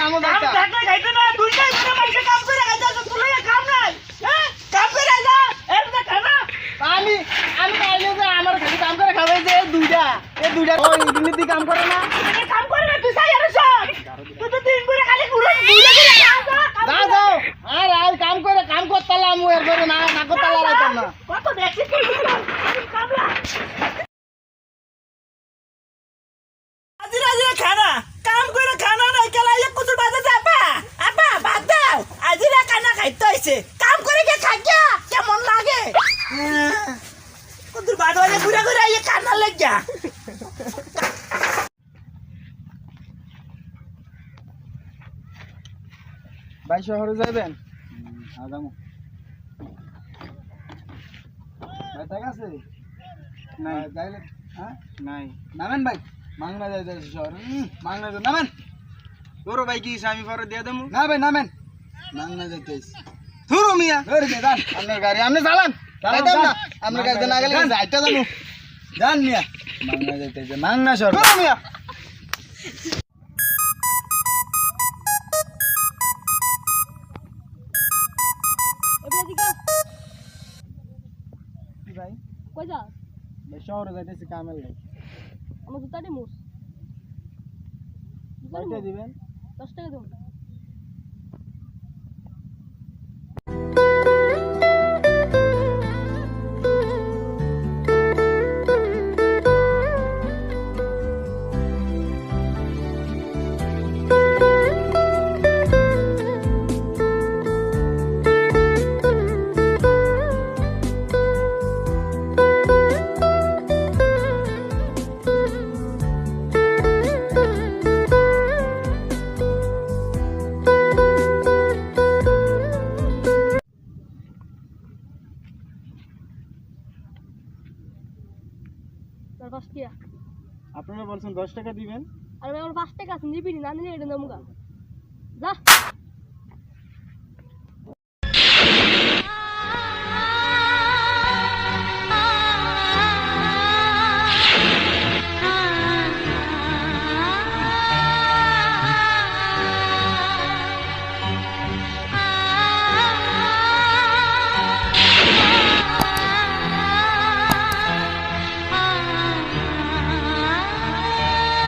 কামও যাইতা থাকলে খাইতে না দুইটাই করে মাইকে কাম করে খাইতা তো তুই কাম নাই হ্যাঁ কাম করে যা এর না খানা আমি আইলে যে আমার খালি কাম করে খাবে যে এই দুইটা ওই ইংরেজি কাম করে না তুই কাম করে না তুই সাই আর সব তুই তো দিন করে খালি ঘুরে ঘুরে করে যাও আর কাম করে কাম করতালাম এর ধরে না করতালা রাইতাম না কত দেখছিস তুই কামলা আজিরা খানা কাম করে খানা নাই কেলাইলে কুতুর বাজে যাবা আপা বাদ দাও আজিরা খানা খাইতে হইছে কাম করে কে খাইয়া কেমন লাগে কুতুর বাজে ঘুরে ঘুরে আইয়ে কান্না লাগিয়া ভাই শহরে যাবেন আগামো ভাই টাকা আছে নাই যাইলে হ্যাঁ নাই নামেন ভাই মাংনা যাইতে শহর মাংনা যাই নামেন তোর ভাই কি আমি পরে দিয়ে দেবো না ভাই নামেন মাংনা যাইতে থুরু মিয়া ধরে দে যান আপনার গাড়ি আপনি চালান যাইতাম না আপনার গাড়ি না গেলে যাইতে যাবো যান মিয়া মাংনা যাইতে মাংনা শহর থুরু মিয়া ভাই কই যা শহরে যাইতেছি কামেল ভাই আমার জুতাটি মুস কয়টা দিবেন 10 টাকা দেব তোর 5 টাকা আপনারা বলছেন 10 টাকা দিবেন আর আমার 5 টাকা আছে নিবি না নিলে এটা নেবো যা